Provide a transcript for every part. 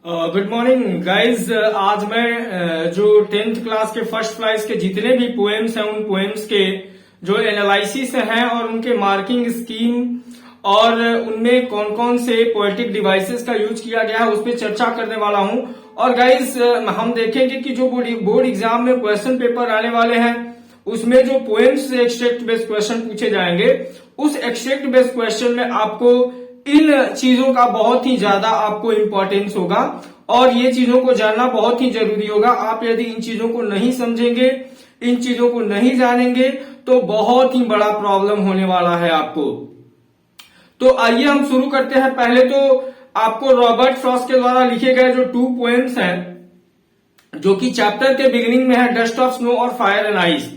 Good morning guys. आज मैं जो 10th क्लास के फर्स्ट फ्लाइज के जितने भी पोएम्स हैं उन पोएम्स के जो एनालिसिस हैं और उनके मार्किंग स्कीम और उनमें कौन कौन से पोएटिक डिवाइसेस का यूज किया गया है उस पर चर्चा करने वाला हूं। और गाइज हम देखेंगे कि जो बोर्ड एग्जाम में क्वेश्चन पेपर आने वाले हैं उसमें जो पोएम्स से एक्सट्रैक्ट बेस्ड क्वेश्चन पूछे जाएंगे उस एक्सट्रैक्ट बेस्ड क्वेश्चन में आपको इन चीजों का बहुत ही ज्यादा आपको इंपॉर्टेंस होगा और ये चीजों को जानना बहुत ही जरूरी होगा। आप यदि इन चीजों को नहीं समझेंगे, इन चीजों को नहीं जानेंगे तो बहुत ही बड़ा प्रॉब्लम होने वाला है आपको। तो आइए हम शुरू करते हैं। पहले तो आपको रॉबर्ट फ्रॉस्ट के द्वारा लिखे गए जो 2 पोएम्स हैं जो कि चैप्टर के बिगिनिंग में है, डस्ट ऑफ स्नो और फायर एंड आइस।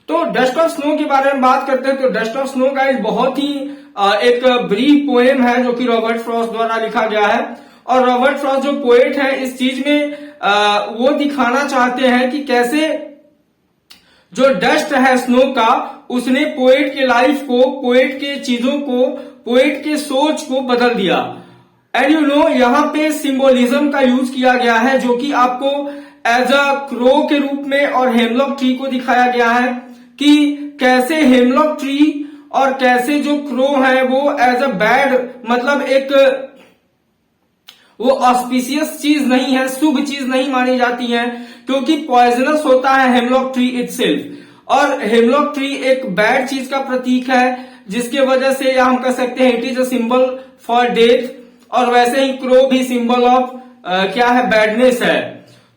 तो डस्ट ऑफ स्नो के बारे में बात करते हैं तो डस्ट ऑफ स्नो का बहुत ही एक ब्रीफ पोएम है जो कि रॉबर्ट फ्रॉस्ट द्वारा लिखा गया है। और रॉबर्ट फ्रॉस्ट जो पोएट है इस चीज में वो दिखाना चाहते हैं कि कैसे जो डस्ट है स्नो का उसने पोएट के लाइफ को, पोएट के चीजों को, पोएट के सोच को बदल दिया। एंड यू नो यहाँ पे सिंबोलिज्म का यूज किया गया है जो कि आपको एज अ क्रो के रूप में और हेमलॉक ट्री को दिखाया गया है कि कैसे हेमलॉक ट्री और कैसे जो क्रो है वो एज अ बैड मतलब एक वो ऑस्पिशियस चीज नहीं है, शुभ चीज नहीं मानी जाती है क्योंकि पॉइजनस होता है हेमलॉक ट्री इटसेल्फ। और हेमलॉक ट्री एक बैड चीज का प्रतीक है जिसके वजह से या हम कह सकते हैं it is a symbol for death. और वैसे ही क्रो भी सिंबल ऑफ क्या है, बैडनेस है।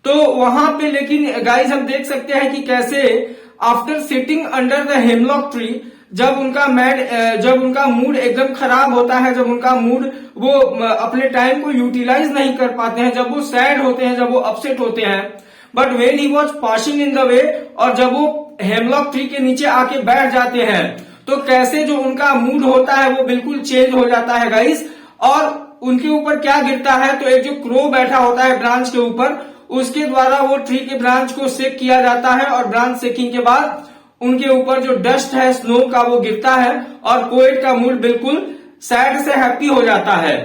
तो वहां पे लेकिन गाइस हम देख सकते हैं कि कैसे after sitting under the hemlock tree जब उनका मूड एकदम खराब होता है, जब उनका मूड वो अपने टाइम को यूटिलाइज नहीं कर पाते हैं, जब वो सैड होते हैं, जब वो अपसेट होते हैं, but when he was passing in the way और जब वो हेमलॉक ट्री के नीचे आके बैठ जाते हैं तो कैसे जो उनका मूड होता है वो बिल्कुल चेंज हो जाता है गाइस। और उनके ऊपर क्या गिरता है तो एक जो क्रो बैठा होता है ब्रांच के ऊपर, उसके द्वारा वो ट्री के ब्रांच को सेक किया जाता है और ब्रांच सेकिंग के बाद उनके ऊपर जो डस्ट है स्नो का वो गिरता है और पोएट का मूड बिल्कुल सैड से हैप्पी हो जाता है।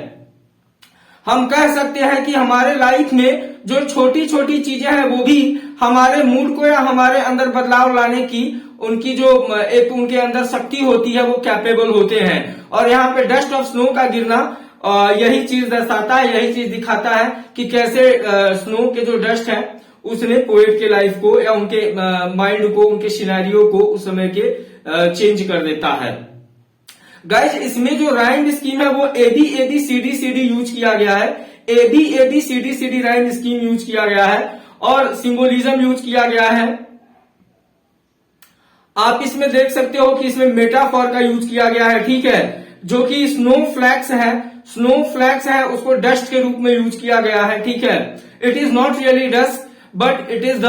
हम कह सकते हैं कि हमारे लाइफ में जो छोटी छोटी चीजें हैं वो भी हमारे मूड को या हमारे अंदर बदलाव लाने की उनकी जो एक उनके अंदर शक्ति होती है वो कैपेबल होते हैं। और यहाँ पे डस्ट ऑफ स्नो का गिरना यही चीज दर्शाता है, यही चीज दिखाता है कि कैसे स्नो के जो डस्ट है उसने पोएट के लाइफ को या उनके माइंड को, उनके सिनेरियो को उस समय के चेंज कर देता है। गाइस इसमें जो राइम स्कीम है वो A B A B C D C D use किया गया है, A B A B C D C D rhyme scheme use किया गया है और सिंबोलिज्म यूज किया गया है। आप इसमें देख सकते हो कि इसमें मेटाफॉर का यूज किया गया है, ठीक है, जो कि स्नो फ्लैक्स है उसको डस्ट के रूप में यूज किया गया है, ठीक है। It is not really dust but it is the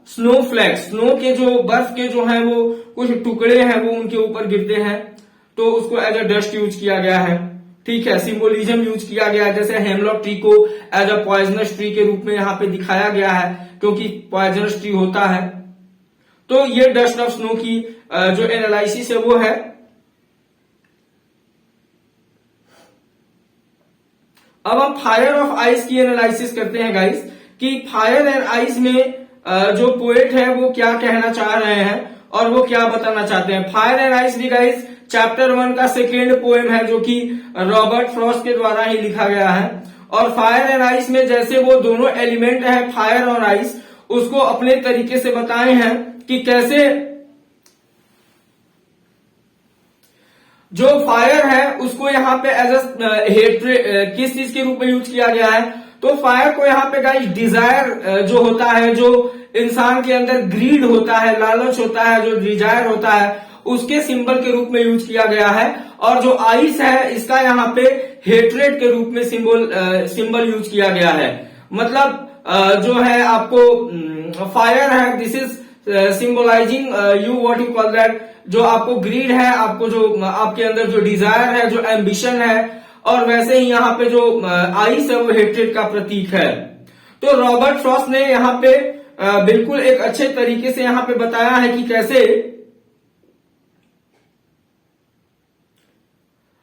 snow flakes. Snow के जो बर्फ के जो है वो कुछ टुकड़े हैं वो उनके ऊपर गिरते हैं तो उसको एज अ डस्ट यूज किया गया है, ठीक है। सिंबोलिज्म यूज किया गया है, जैसे हेमलॉक ट्री को एज अ पॉइजनस ट्री के रूप में यहाँ पे दिखाया गया है क्योंकि पॉइजनस ट्री होता है। तो ये डस्ट ऑफ स्नो की जो एनालिसिस है वो है। अब हम फायर ऑफ आइस की एनालिसिस करते हैं गाइस कि फायर एंड आइस में जो पोएट है वो क्या कहना चाह रहे हैं और वो क्या बताना चाहते हैं। फायर एंड आइस भी गाइस चैप्टर 1 का सेकेंड पोएम है जो कि रॉबर्ट फ्रॉस्ट के द्वारा ही लिखा गया है। और फायर एंड आइस में जैसे वो दोनों एलिमेंट है फायर और आइस उसको अपने तरीके से बताए हैं कि कैसे जो फायर है उसको यहाँ पे एज हेट्रेड किस चीज के रूप में यूज किया गया है। तो फायर को यहाँ पे गाइस डिजायर जो होता है, जो इंसान के अंदर ग्रीड होता है, लालच होता है, जो डिजायर होता है उसके सिंबल के रूप में यूज किया गया है। और जो आइस है इसका यहाँ पे हेट्रेड के रूप में सिंबल यूज किया गया है। मतलब जो है आपको फायर है this is symbolising you what you call that, जो आपको ग्रीड है, आपको जो आपके अंदर जो डिजायर है, जो एम्बिशन है। और वैसे ही यहाँ पे जो आइस है वो हेट्रेड का प्रतीक है। तो रॉबर्ट फ्रॉस्ट ने यहाँ पे बिल्कुल एक अच्छे तरीके से यहाँ पे बताया है कि कैसे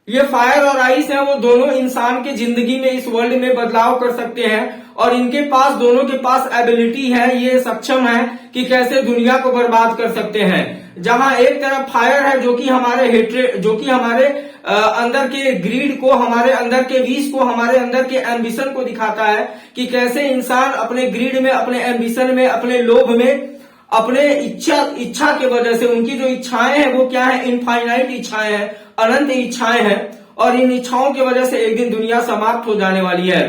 ये फायर और आइस है वो दोनों इंसान के जिंदगी में इस वर्ल्ड में बदलाव कर सकते हैं और इनके पास दोनों के पास एबिलिटी है, ये सक्षम है कि कैसे दुनिया को बर्बाद कर सकते हैं। जहां एक तरफ फायर है जो कि हमारे हेट्रेड, जो कि हमारे अंदर के ग्रीड को, हमारे अंदर के विश को, हमारे अंदर के एम्बिशन को दिखाता है कि कैसे इंसान अपने ग्रीड में, अपने एम्बिशन में, अपने लोभ में, अपने इच्छा के वजह से, उनकी जो इच्छाएं हैं वो क्या है, इनफाइनाइट इच्छाएं हैं, अनंत इच्छाएं हैं और इन इच्छाओं की वजह से एक दिन दुनिया समाप्त हो जाने वाली है।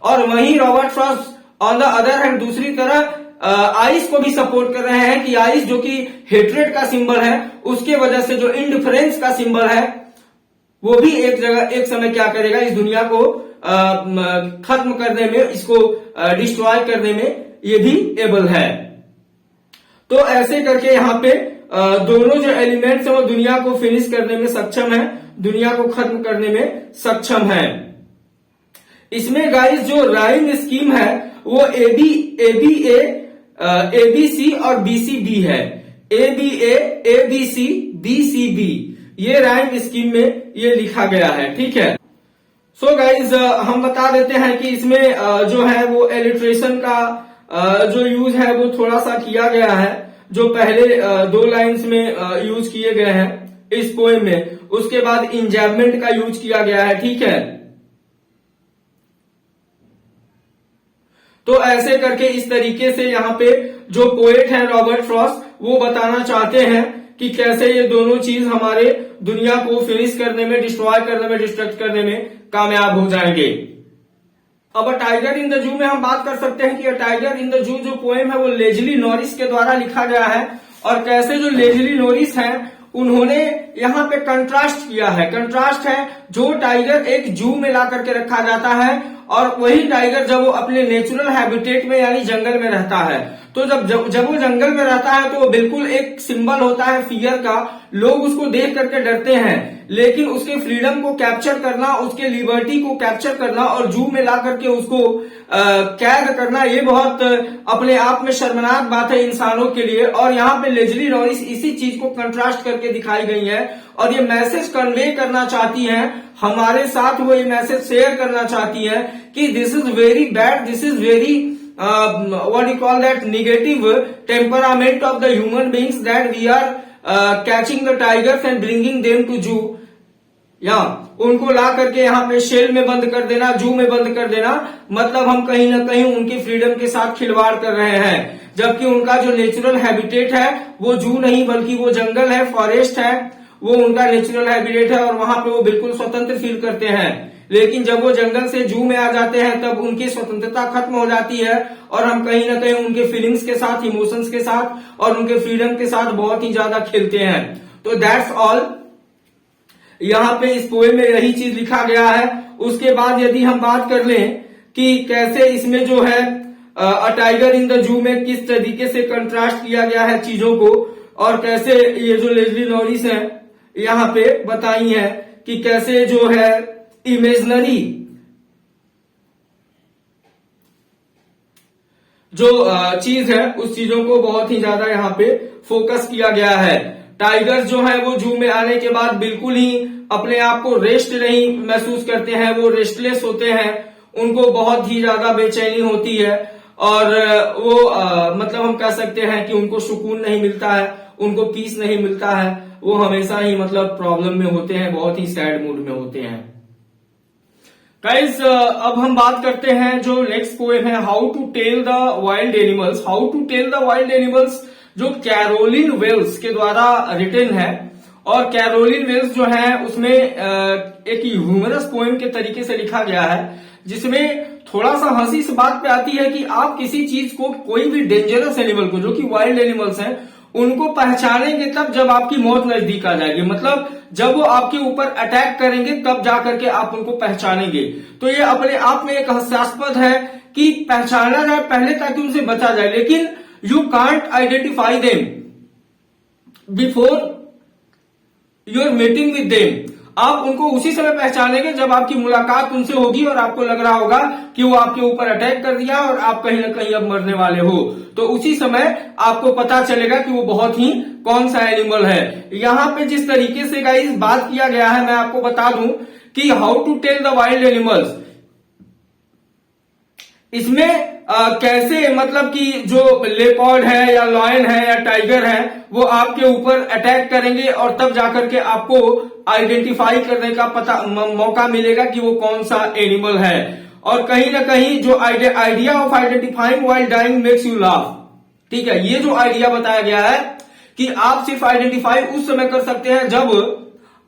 और वहीं Robert Frost on the other hand दूसरी तरह आइस को भी सपोर्ट कर रहे हैं कि आइस जो कि हेट्रेड का सिंबल है, उसके वजह से जो इंडिफरेंस का सिंबल है वो भी एक समय क्या करेगा, इस दुनिया को खत्म करने में, इसको डिस्ट्रॉय करने में ये भी एबल है। तो ऐसे करके यहाँ पे दोनों जो एलिमेंट्स है वो दुनिया को फिनिश करने में सक्षम है, दुनिया को खत्म करने में सक्षम है। इसमें गाइस जो राइम स्कीम है वो एबीसी और बीसीबी है। एबीए, एबीसी, बीसीबी, ये राइम स्कीम में ये लिखा गया है, ठीक है। सो गाइस हम बता देते हैं कि इसमें जो है वो एलिट्रेशन का जो यूज है वो थोड़ा सा किया गया है, जो पहले 2 लाइन्स में यूज किए गए हैं इस पोएम में। उसके बाद इंजैबमेंट का यूज किया गया है, ठीक है। तो ऐसे करके इस तरीके से यहाँ पे जो पोएट है रॉबर्ट फ्रॉस्ट वो बताना चाहते हैं कि कैसे ये दोनों चीज हमारे दुनिया को फिनिश करने में, डिस्ट्रॉय करने में, डिस्ट्रक्ट करने में कामयाब हो जाएंगे। अब टाइगर इन द जू में हम बात कर सकते हैं कि टाइगर इन द जू जो पोएम है वो लेजली नॉरिस के द्वारा लिखा गया है और कैसे जो लेजली नॉरिस है उन्होंने यहाँ पे कंट्रास्ट किया है। कंट्रास्ट है जो टाइगर एक जू में ला करके रखा जाता है और वही टाइगर जब वो अपने नेचुरल हैबिटेट में यानी जंगल में रहता है, तो जब वो जंगल में रहता है तो वो बिल्कुल एक सिंबल होता है फियर का, लोग उसको देख करके डरते हैं। लेकिन उसके फ्रीडम को कैप्चर करना, उसके लिबर्टी को कैप्चर करना और जू में ला करके उसको कैद करना, ये बहुत अपने आप में शर्मनाक बात है इंसानों के लिए। और यहाँ पे लेजली नॉरिस इसी चीज को कंट्रास्ट करके दिखाई गई है और ये मैसेज कन्वे करना चाहती हैं हमारे साथ, वो ये मैसेज शेयर करना चाहती है कि this is very bad, this is very what you call that negative temperament of the human beings that we are catching the tigers and bringing them to zoo। उनको ला करके यहाँ पे शेल में बंद कर देना, जू में बंद कर देना, मतलब हम कहीं ना कहीं उनकी फ्रीडम के साथ खिलवाड़ कर रहे हैं। जबकि उनका जो नेचुरल हैबिटेट है वो जू नहीं बल्कि वो जंगल है, फॉरेस्ट है, वो उनका नेचुरल हैबिटेट है और वहां पे वो बिल्कुल स्वतंत्र फील करते हैं। लेकिन जब वो जंगल से जू में आ जाते हैं तब उनकी स्वतंत्रता खत्म हो जाती है और हम कहीं ना कहीं उनके फीलिंग्स के साथ, इमोशंस के साथ और उनके फ्रीडम के साथ बहुत ही ज्यादा खेलते हैं। तो दैट्स ऑल, यहाँ पे इस पोएम में यही चीज लिखा गया है। उसके बाद यदि हम बात कर लें कि कैसे इसमें जो है a tiger in the zoo में किस तरीके से कंट्रास्ट किया गया है चीजों को और कैसे ये जो लेजली नॉरिस है यहाँ पे बताई है कि कैसे जो है इमेजनरी जो चीज है उस चीजों को बहुत ही ज्यादा यहाँ पे फोकस किया गया है। टाइगर्स जो है वो जू में आने के बाद बिल्कुल ही अपने आप को रेस्ट नहीं महसूस करते हैं, वो रेस्टलेस होते हैं, उनको बहुत ही ज्यादा बेचैनी होती है और वो मतलब हम कह सकते हैं कि उनको सुकून नहीं मिलता है, उनको पीस नहीं मिलता है, वो हमेशा ही मतलब प्रॉब्लम में होते हैं, बहुत ही सैड मूड में होते हैं। गाइस अब हम बात करते हैं जो नेक्स्ट पोएम है, how to tell the wild animals. How to tell the wild animals जो कैरोलिन वेल्स के द्वारा रिटन है और कैरोलिन वेल्स जो है उसमें एक ह्यूमरस पोएम के तरीके से लिखा गया है जिसमें थोड़ा सा हंसी इस बात पे आती है कि आप किसी चीज को, कोई भी डेंजरस एनिमल को जो कि वाइल्ड एनिमल्स हैं, उनको पहचानेंगे तब जब आपकी मौत नजदीक आ जाएगी, मतलब जब वो आपके ऊपर अटैक करेंगे तब जाकर के आप उनको पहचानेंगे। तो ये अपने आप में एक हास्यास्पद है कि पहचाना जाए पहले ताकि उनसे बचा जाए, लेकिन you can't identify them before your meeting with them. आप उनको उसी समय पहचानेंगे जब आपकी मुलाकात उनसे होगी और आपको लग रहा होगा कि वो आपके ऊपर अटैक कर दिया और आप कहीं ना कहीं अब मरने वाले हो, तो उसी समय आपको पता चलेगा कि वो बहुत ही कौन सा एनिमल है। यहाँ पे जिस तरीके से गाइस बात किया गया है, मैं आपको बता दूं कि how to tell the wild animals, इसमें कैसे मतलब कि जो लेपर्ड है या लॉयन है या टाइगर है वो आपके ऊपर अटैक करेंगे और तब जाकर के आपको आइडेंटिफाई करने का मौका मिलेगा कि वो कौन सा एनिमल है। और कहीं ना कहीं जो idea of identifying while dying makes you laugh, ठीक है, ये जो आइडिया बताया गया है कि आप सिर्फ आइडेंटिफाई उस समय कर सकते हैं जब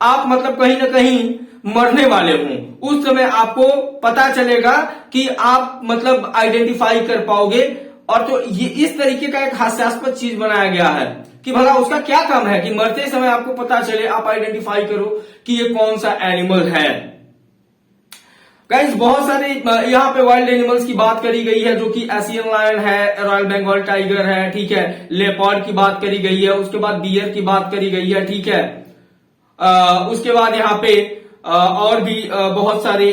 आप मतलब कहीं ना कहीं मरने वाले हों, उस समय आपको पता चलेगा कि आप मतलब आइडेंटिफाई कर पाओगे। और तो ये इस तरीके का एक हास्यास्पद चीज बनाया गया है कि भला उसका क्या काम है कि मरते समय आपको पता चले, आप आइडेंटिफाई करो कि ये कौन सा एनिमल है। गाइस बहुत सारे यहाँ पे वाइल्ड एनिमल्स की बात करी गई है, जो कि एशियन लायन है, रॉयल बंगाल टाइगर है, ठीक है, लेपर्ड की बात करी गई है, उसके बाद बियर की बात करी गई है, ठीक है, उसके बाद यहाँ पे और भी बहुत सारी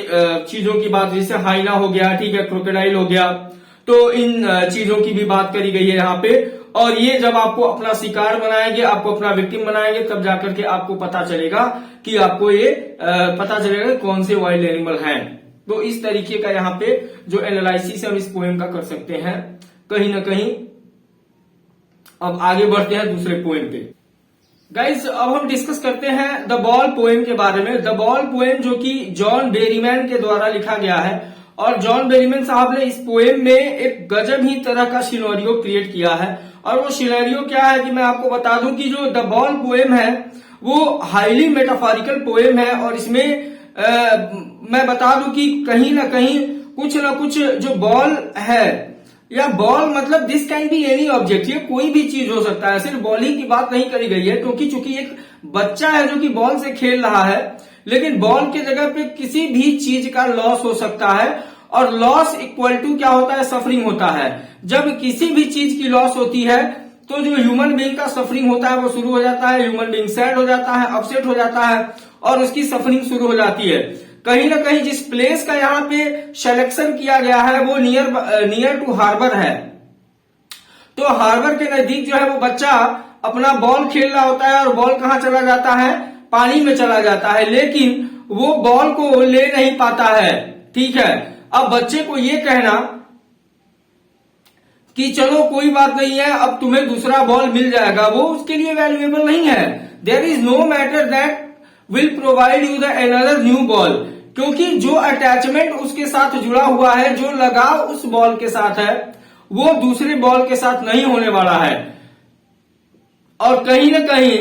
चीजों की बात, जैसे हाइना हो गया, ठीक है, क्रोकोडाइल हो गया, तो इन चीजों की भी बात करी गई है यहाँ पे। और ये जब आपको अपना शिकार बनाएंगे, आपको अपना विक्टिम बनाएंगे, तब जाकर के आपको पता चलेगा कि आपको ये पता चलेगा कौन से वाइल्ड एनिमल हैं। तो इस तरीके का यहाँ पे जो एनालिसिस हम इस पोएम का कर सकते हैं कहीं ना कहीं। अब आगे बढ़ते हैं दूसरे पोएम पे। गाइस अब हम डिस्कस करते हैं द बॉल पोएम के बारे में। द बॉल पोएम जो कि जॉन बेरीमैन के द्वारा लिखा गया है, और जॉन बेरीमैन साहब ने इस पोएम में एक गजब ही तरह का सिनेरियो क्रिएट किया है। और वो सिनेरियो क्या है कि मैं आपको बता दूं कि जो द बॉल पोएम है वो हाईली मेटाफोरिकल पोएम है, और इसमें मैं बता दूं कि कहीं ना कुछ जो बॉल है, या बॉल मतलब this can be any object, ये कोई भी चीज हो सकता है, सिर्फ बॉल ही की बात नहीं करी गई है, क्योंकि चूंकि एक बच्चा है जो कि बॉल से खेल रहा है, लेकिन बॉल के जगह पे किसी भी चीज का लॉस हो सकता है, और लॉस इक्वल टू क्या होता है, सफरिंग होता है। जब किसी भी चीज की लॉस होती है तो जो ह्यूमन बीइंग का सफरिंग होता है वो शुरू हो जाता है, ह्यूमन बीइंग सैड हो जाता है, अपसेट हो जाता है, और उसकी सफरिंग शुरू हो जाती है। कहीं ना कहीं जिस प्लेस का यहाँ पे सिलेक्शन किया गया है वो नियर टू हार्बर है, तो हार्बर के नजदीक जो है वो बच्चा अपना बॉल खेल रहा होता है, और बॉल कहाँ चला जाता है, पानी में चला जाता है, लेकिन वो बॉल को ले नहीं पाता है, ठीक है। अब बच्चे को ये कहना कि चलो कोई बात नहीं है, अब तुम्हें दूसरा बॉल मिल जाएगा, वो उसके लिए वैल्यूएबल नहीं है। There is no matter that will provide you the another new ball, क्योंकि जो अटैचमेंट उसके साथ जुड़ा हुआ है, जो लगाव उस बॉल के साथ है, वो दूसरे बॉल के साथ नहीं होने वाला है। और कहीं ना कहीं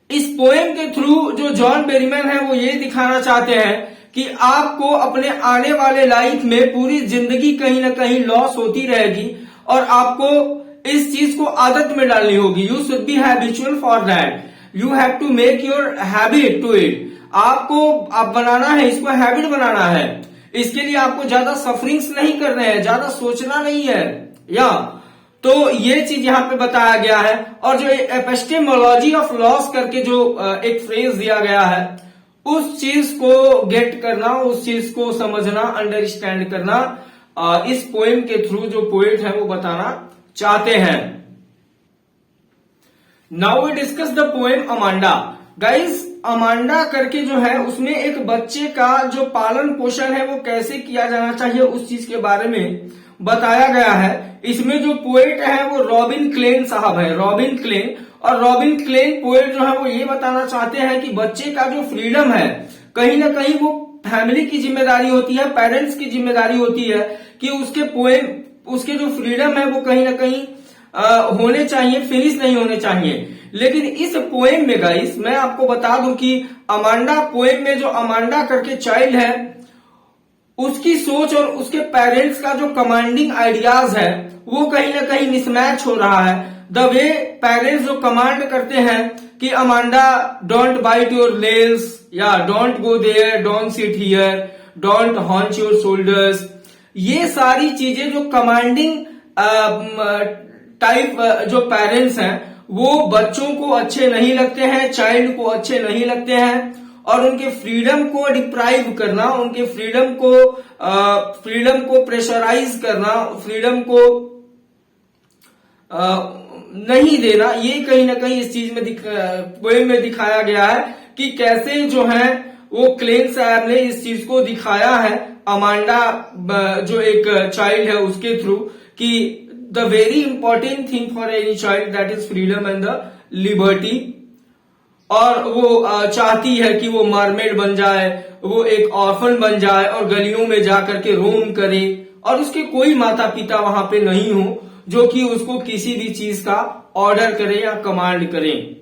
इस पोएम के थ्रू जो जॉन बेरीमैन है वो ये दिखाना चाहते हैं कि आपको अपने आने वाले लाइफ में पूरी जिंदगी कहीं ना कहीं लॉस होती रहेगी, और आपको इस चीज को आदत में डालनी होगी। You should be habitual for that, you have to make your habit to it. आपको आप बनाना है, इसको हैबिट बनाना है। इसके लिए आपको ज्यादा सफरिंग्स नहीं करने हैं, ज्यादा सोचना नहीं है, या तो ये चीज यहाँ पे बताया गया है। और जो एपिस्टेमोलॉजी ऑफ लॉस करके जो एक फ्रेज दिया गया है, उस चीज को गेट करना, उस चीज को समझना, अंडरस्टैंड करना, इस पोएम के थ्रू जो पोएट है वो बताना चाहते हैं। Now we discuss the poem Amanda. Guys Amanda करके जो है उसमें एक बच्चे का जो पालन पोषण है वो कैसे किया जाना चाहिए उस चीज के बारे में बताया गया है। इसमें जो पोएट है वो रॉबिन क्लेन साहब है, रॉबिन क्लेन। और रॉबिन क्लेन पोएट जो है वो ये बताना चाहते हैं कि बच्चे का जो फ्रीडम है कहीं ना कहीं वो फैमिली की जिम्मेदारी होती है, पेरेंट्स की जिम्मेदारी होती है कि उसके जो फ्रीडम है वो कहीं ना कहीं होने चाहिए, फिनिश नहीं होने चाहिए। लेकिन इस पोएम में गाइस मैं आपको बता दूं कि अमांडा पोएम में जो अमांडा करके चाइल्ड है उसकी सोच और उसके पेरेंट्स का जो कमांडिंग आइडियाज है वो कहीं ना कहीं मिसमैच हो रहा है। द वे पेरेंट्स जो कमांड करते हैं कि Amanda don't bite your nails, या don't go there, don't sit here, don't hunch your shoulders, ये सारी चीजें जो कमांडिंग टाइप जो पेरेंट्स हैं वो बच्चों को अच्छे नहीं लगते हैं, चाइल्ड को अच्छे नहीं लगते हैं। और उनके फ्रीडम को डिप्राइव करना, उनके फ्रीडम को प्रेशराइज करना, फ्रीडम को नहीं देना, ये कहीं ना कहीं इस चीज में पोएम में दिखाया गया है कि कैसे जो है वो क्लेन साहब ने इस चीज को दिखाया है अमांडा जो एक चाइल्ड है उसके थ्रू, कि the very important thing for any child that is freedom and the liberty. और वो चाहती है कि वो मरमेड बन जाए, वो एक ऑर्फन बन जाए और गलियों में जाकर के रोम करे, और उसके कोई माता पिता वहां पे नहीं हो जो कि उसको किसी भी चीज का ऑर्डर करे या कमांड करें।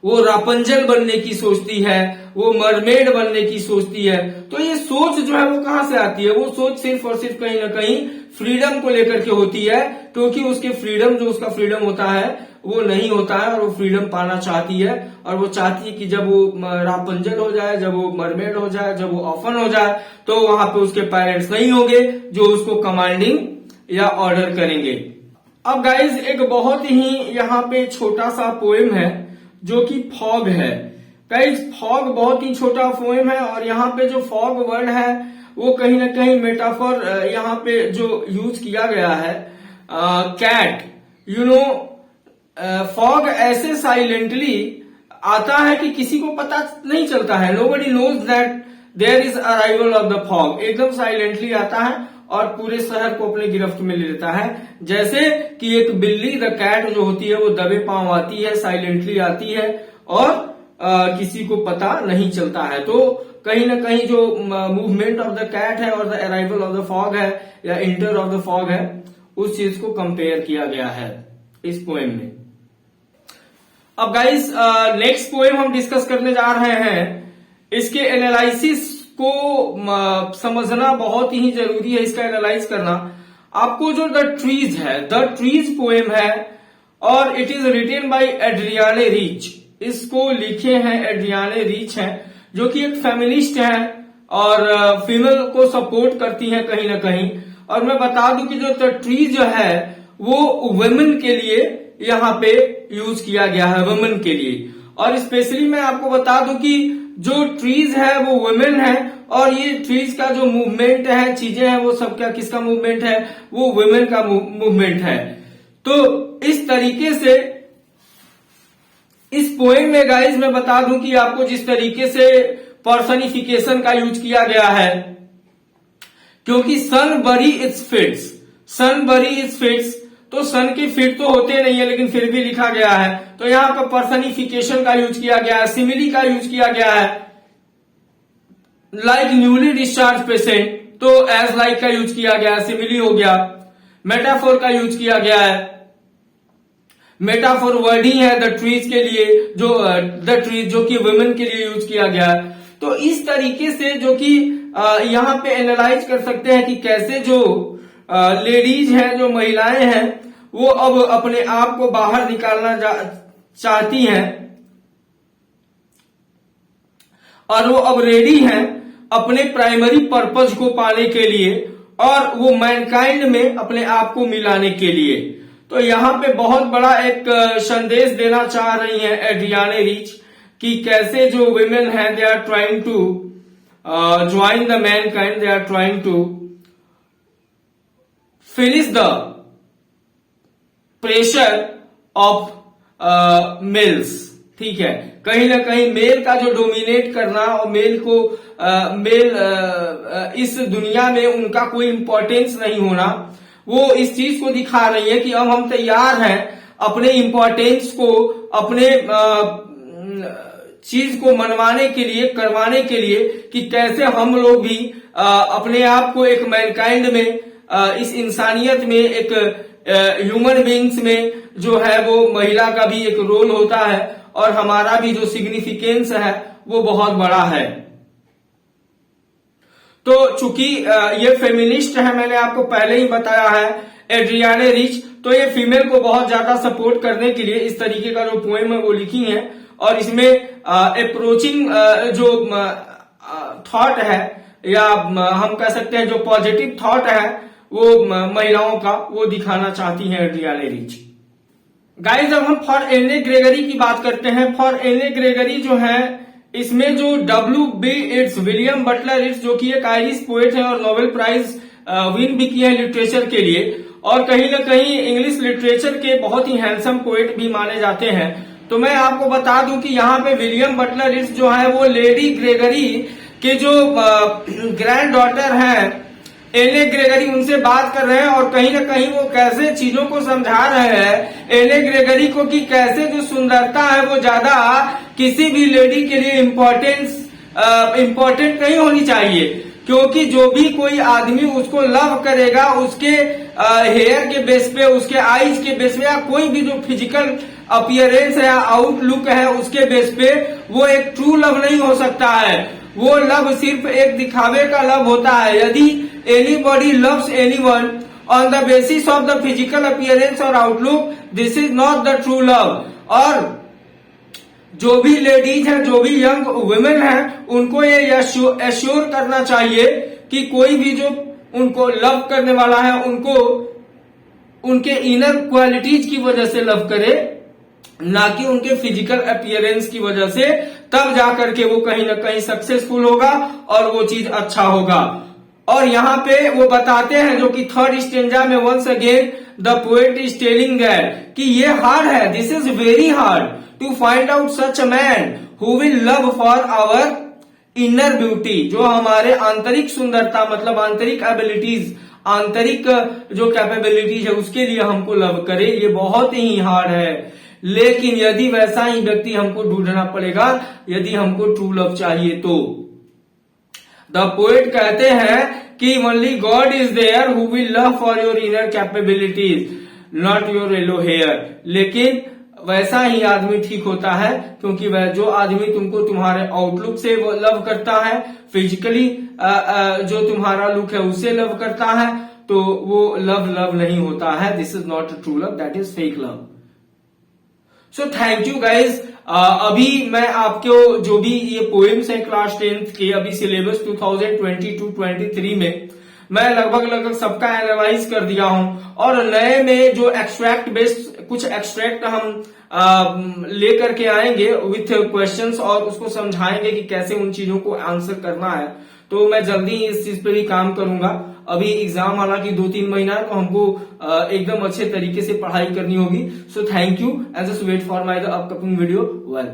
वो रापंजल बनने की सोचती है, वो मरमेड बनने की सोचती है। तो ये सोच जो है वो कहां से आती है? वो सोच सिर्फ और सिर्फ कहीं ना कहीं फ्रीडम को लेकर के होती है, क्योंकि उसके फ्रीडम जो उसका फ्रीडम होता है वो नहीं होता है और वो फ्रीडम पाना चाहती है। और वो चाहती है कि जब वो रापंजल हो जाए, जब वो मरमेड हो जाए, जब वो ऑफन हो जाए, तो वहां पे उसके पेरेंट्स नहीं होंगे जो उसको कमांडिंग या ऑर्डर करेंगे। अब गाइज एक बहुत ही यहाँ पे छोटा सा पोएम है जो कि फॉग है। गाइज फॉग बहुत ही छोटा पोएम है और यहाँ पे जो फॉग वर्ड है वो कहीं ना कहीं मेटाफर यहाँ पे जो यूज किया गया है कैट, यू नो, फॉग ऐसे साइलेंटली आता है कि किसी को पता नहीं चलता है। Nobody knows that there is arrival of the fog. एकदम साइलेंटली आता है और पूरे शहर को अपने गिरफ्त में ले लेता है। जैसे कि एक बिल्ली द कैट जो होती है वो दबे पांव आती है, साइलेंटली आती है और किसी को पता नहीं चलता है। तो कहीं ना कहीं जो मूवमेंट ऑफ द कैट है और the arrival of the fog है या इंटर ऑफ द फॉग है, उस चीज को कंपेयर किया गया है इस पोएम में। अब गाइस नेक्स्ट पोएम हम डिस्कस करने जा रहे हैं। इसके एनालिसिस को समझना बहुत ही जरूरी है, इसका एनालाइज करना। आपको जो द ट्रीज है, द ट्रीज पोएम है और it is written by Adrienne Rich. इसको लिखे हैं एड्रियाने रीच हैं जो कि एक फेमिनिस्ट है और फीमेल को सपोर्ट करती हैं कहीं ना कहीं। और मैं बता दूं कि जो द ट्रीज जो है वो वुमेन के लिए यहाँ पे यूज किया गया है, वुमेन के लिए। और स्पेशली मैं आपको बता दूं कि जो ट्रीज है वो वुमेन है और ये ट्रीज का जो मूवमेंट है, चीजें हैं, वो सब क्या किसका मूवमेंट है? वो वुमेन का मूवमेंट है। तो इस तरीके से इस पोएम में गाइज मैं बता दूं कि आपको जिस तरीके से पर्सनिफिकेशन का यूज किया गया है, क्योंकि सन बरी इट्स फिट्स, सन बरी इट्स फिट्स, तो सन के फिट तो होते नहीं है लेकिन फिर भी लिखा गया है। तो यहाँ पर पर्सनिफिकेशन का यूज किया गया है, सिमिली का यूज किया गया है, लाइक न्यूली डिस्चार्ज पेशेंट, तो एज लाइक का यूज किया गया है, सिमिली हो गया। मेटाफोर का यूज किया गया है, मेटाफोर वर्ड ही है द ट्रीज के लिए, जो द ट्रीज जो कि वुमेन के लिए यूज किया गया है। तो इस तरीके से जो कि यहाँ पे एनालाइज कर सकते हैं कि कैसे जो लेडीज हैं, जो महिलाएं हैं, वो अब अपने आप को बाहर निकालना चाहती हैं और वो अब रेडी हैं अपने प्राइमरी पर्पज को पाने के लिए और वो मैनकाइंड में अपने आप को मिलाने के लिए। तो यहाँ पे बहुत बड़ा एक संदेश देना चाह रही हैं एड्रियाने रीच कि कैसे जो वुमेन हैं they are trying to join the mankind, they are trying to finish the pressure of males. ठीक है, कहीं ना कहीं मेल का जो डोमिनेट करना और मेल को इस दुनिया में उनका कोई इंपॉर्टेंस नहीं होना, वो इस चीज को दिखा रही है कि अब हम तैयार हैं अपने इंपॉर्टेंस को, अपने चीज को मनवाने के लिए, करवाने के लिए, कि कैसे हम लोग भी अपने आप को एक मैनकाइंड में, इस इंसानियत में, एक ह्यूमन बीइंग्स में जो है वो महिला का भी एक रोल होता है और हमारा भी जो सिग्निफिकेंस है वो बहुत बड़ा है। तो चूंकि ये फेमिनिस्ट है, मैंने आपको पहले ही बताया है, एड्रियाने रीच, तो ये फीमेल को बहुत ज्यादा सपोर्ट करने के लिए इस तरीके का जो पोएम है वो लिखी है। और इसमें अप्रोचिंग जो थॉट है या हम कह सकते हैं जो पॉजिटिव थॉट है वो महिलाओं का, वो दिखाना चाहती है एड्रियाने रीच। गाइज अब हम फॉर एन ग्रेगरी की बात करते हैं। फॉर एन ग्रेगरी जो है, इसमें जो W.B. It's, William Butler it's, जो कि एक आयरिश पोएट है और नोबेल प्राइज विन भी किया है लिटरेचर के लिए, और कहीं ना कहीं इंग्लिश लिटरेचर के बहुत ही हैंडसम पोएट भी माने जाते हैं। तो मैं आपको बता दूं कि यहाँ पे विलियम बटलर इट्स जो है वो लेडी ग्रेगरी के जो ग्रैंड डॉटर हैं एन ग्रेगरी, उनसे बात कर रहे हैं, और कहीं ना कहीं वो कैसे चीजों को समझा रहे हैं एन ग्रेगरी को कि कैसे जो सुंदरता है वो ज्यादा किसी भी लेडी के लिए इम्पोर्टेंट नहीं होनी चाहिए, क्योंकि जो भी कोई आदमी उसको लव करेगा उसके हेयर के बेस पे, उसके आईज के बेस पे, या कोई भी जो फिजिकल अपीयरेंस है या आउटलुक है उसके बेस पे, वो एक ट्रू लव नहीं हो सकता है। वो लव सिर्फ एक दिखावे का लव होता है। यदि anybody loves anyone on the basis of the physical appearance और outlook, this is not the true love. और जो भी लेडीज हैं, जो भी यंग वुमेन हैं, उनको ये एश्योर करना चाहिए कि कोई भी जो उनको लव करने वाला है उनको उनके इनर क्वालिटीज की वजह से लव करे, ना कि उनके फिजिकल अपीयरेंस की वजह से। तब जाकर के वो कहीं ना कहीं सक्सेसफुल होगा और वो चीज अच्छा होगा। और यहाँ पे वो बताते हैं जो कि थर्ड स्टेंजा में, once again the poet is telling that कि ये हार्ड है, this is very hard to find out such a man who will love for our inner beauty, जो हमारे आंतरिक सुंदरता, मतलब आंतरिक एबिलिटीज, आंतरिक जो कैपेबिलिटीज है उसके लिए हमको लव करे। ये बहुत ही हार्ड है, लेकिन यदि वैसा ही व्यक्ति हमको ढूंढना पड़ेगा यदि हमको ट्रू लव चाहिए तो। द पोएट कहते हैं कि only God is there who will love for your inner capabilities, not your yellow hair. लेकिन वैसा ही आदमी ठीक होता है, क्योंकि वह जो आदमी तुमको तुम्हारे आउटलुक से वो लव करता है, फिजिकली जो तुम्हारा लुक है उससे लव करता है, तो वो लव नहीं होता है। This is not true love, that is fake love. So thank you guys. अभी मैं आपको जो भी ये पोएम्स हैं क्लास 10th के, अभी सिलेबस 2022-23 में मैं लगभग सबका एनालाइज कर दिया हूं, और नए में जो एक्सट्रैक्ट बेस्ड कुछ एक्सट्रैक्ट हम लेकर के आएंगे विथ क्वेश्चंस, और उसको समझाएंगे कि कैसे उन चीजों को आंसर करना है। तो मैं जल्दी इस चीज पे भी काम करूंगा। अभी एग्जाम हालांकि 2-3 महीना है, तो हमको एकदम अच्छे तरीके से पढ़ाई करनी होगी। So thank you and just wait for my the upcoming video. Well